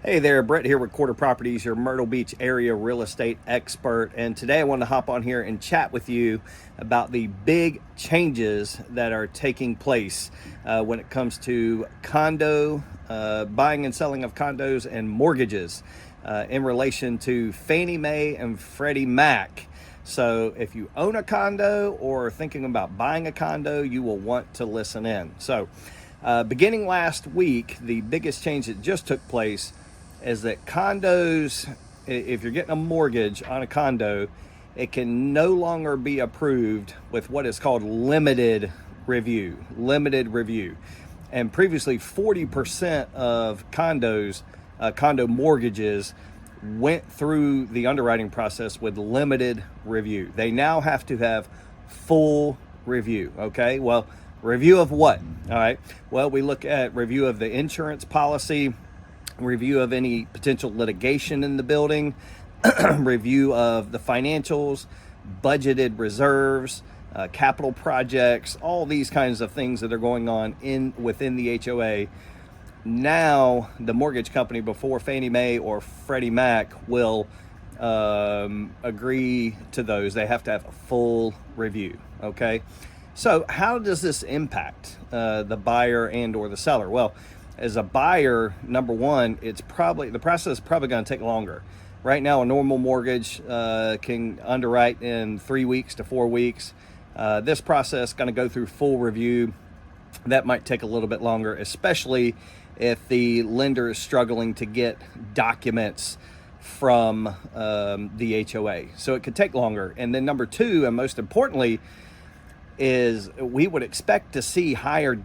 Hey there, Brett here with Quarter Properties, your Myrtle Beach area real estate expert. And today I want to hop on here and chat with you about the big changes that are taking place when it comes to condo, buying and selling of condos and mortgages in relation to Fannie Mae and Freddie Mac. So if you own a condo or are thinking about buying a condo, you will want to listen in. So beginning last week, the biggest change that just took place is that condos, if you're getting a mortgage on a condo, it can no longer be approved with what is called limited review. And previously 40% of condos, condo mortgages went through the underwriting process with limited review. They now have to have full review. Okay, well, review of what? All right, well, we look at review of the insurance policy, review of any potential litigation in the building, review of the financials, budgeted reserves, capital projects, all these kinds of things that are going on within the HOA. Now, the mortgage company, before Fannie Mae or Freddie Mac will agree to those, they have to have a full review. Okay, so how does this impact the buyer and or the seller? Well, as a buyer, number one, the process is probably going to take longer. Right now, a normal mortgage can underwrite in 3 weeks to 4 weeks. This process is going to go through full review. That might take a little bit longer, especially if the lender is struggling to get documents from the HOA. So it could take longer. And then number two, and most importantly, is we would expect to see higher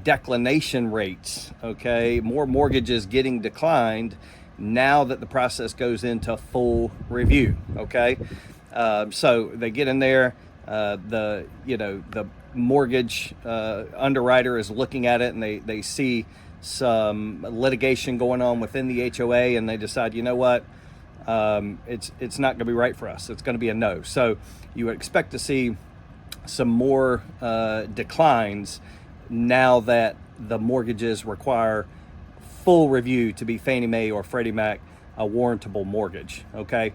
declination rates. Okay, more mortgages getting declined now that the process goes into full review. Okay, so they get in there, the mortgage underwriter is looking at it, and they see some litigation going on within the HOA, and they decide, you know what, it's not going to be right for us. It's going to be a no. So you would expect to see some more declines now that the mortgages require full review to be Fannie Mae or Freddie Mac a warrantable mortgage. Okay,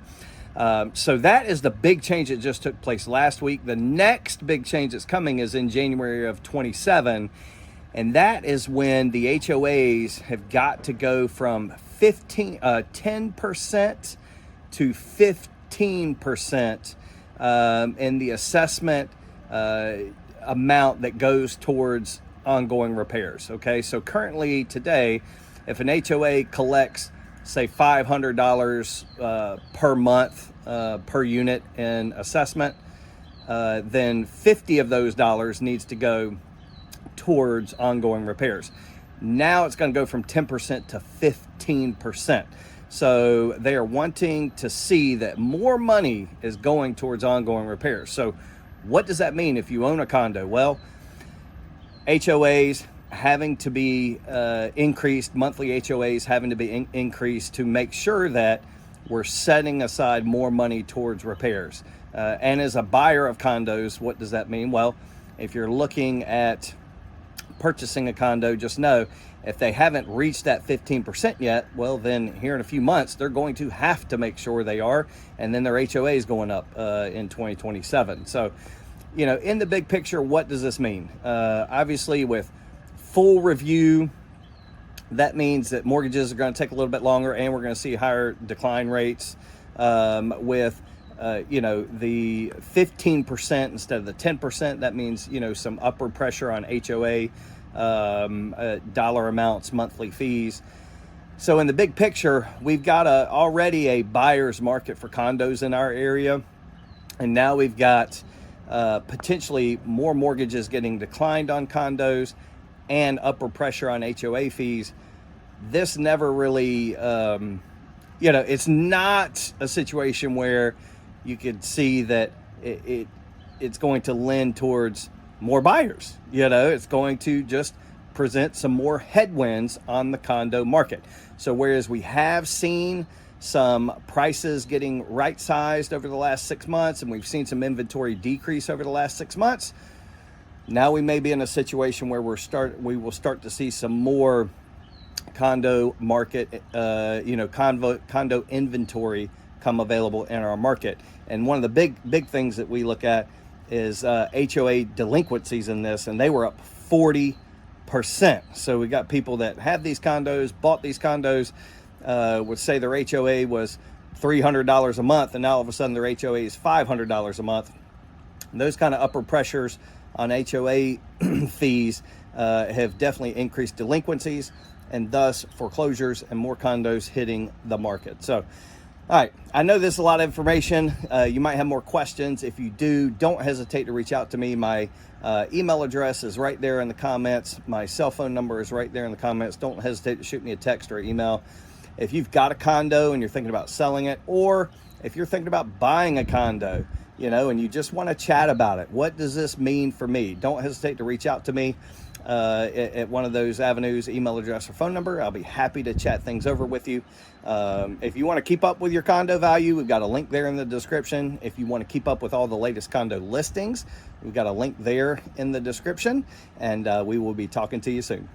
so that is the big change that just took place last week. The next big change that's coming is in January of 27, and that is when the HOAs have got to go from 10% to 15% in the assessment amount that goes towards ongoing repairs. Okay, so currently today, if an HOA collects, say, $500 per month per unit in assessment, then 50 of those dollars needs to go towards ongoing repairs. Now it's going to go from 10% to 15%. So they are wanting to see that more money is going towards ongoing repairs. So what does that mean if you own a condo? Well, HOAs having to be increased, monthly HOAs having to be increased to make sure that we're setting aside more money towards repairs. And as a buyer of condos, what does that mean? Well, if you're looking at purchasing a condo, just know if they haven't reached that 15% yet, well, then here in a few months, they're going to have to make sure they are. And then their HOA is going up in 2027. So, in the big picture, what does this mean? Obviously, with full review, that means that mortgages are going to take a little bit longer, and we're going to see higher decline rates. With the 15% instead of the 10%, that means some upward pressure on HOA dollar amounts, monthly fees. So in the big picture, we've got already a buyer's market for condos in our area, and now we've got potentially more mortgages getting declined on condos and upward pressure on HOA fees. This never really, it's not a situation where you could see that it's going to lend towards more buyers. It's going to just present some more headwinds on the condo market. So whereas we have seen some prices getting right-sized over the last 6 months, and we've seen some inventory decrease over the last 6 months, now we may be in a situation where we will start to see some more condo market, condo inventory come available in our market. And one of the big things that we look at is HOA delinquencies in this, and they were up 40%. So we got people that have these condos, bought these condos, would say their HOA was $300 a month, and now all of a sudden their HOA is $500 a month. And those kind of upward pressures on HOA fees have definitely increased delinquencies, and thus foreclosures and more condos hitting the market. So, all right, I know this is a lot of information. You might have more questions. If you do, don't hesitate to reach out to me. My email address is right there in the comments. My cell phone number is right there in the comments. Don't hesitate to shoot me a text or email. If you've got a condo and you're thinking about selling it, or if you're thinking about buying a condo, and you just want to chat about it, what does this mean for me? Don't hesitate to reach out to me at one of those avenues, email address or phone number. I'll be happy to chat things over with you. If you want to keep up with your condo value, we've got a link there in the description. If you want to keep up with all the latest condo listings, we've got a link there in the description, and we will be talking to you soon.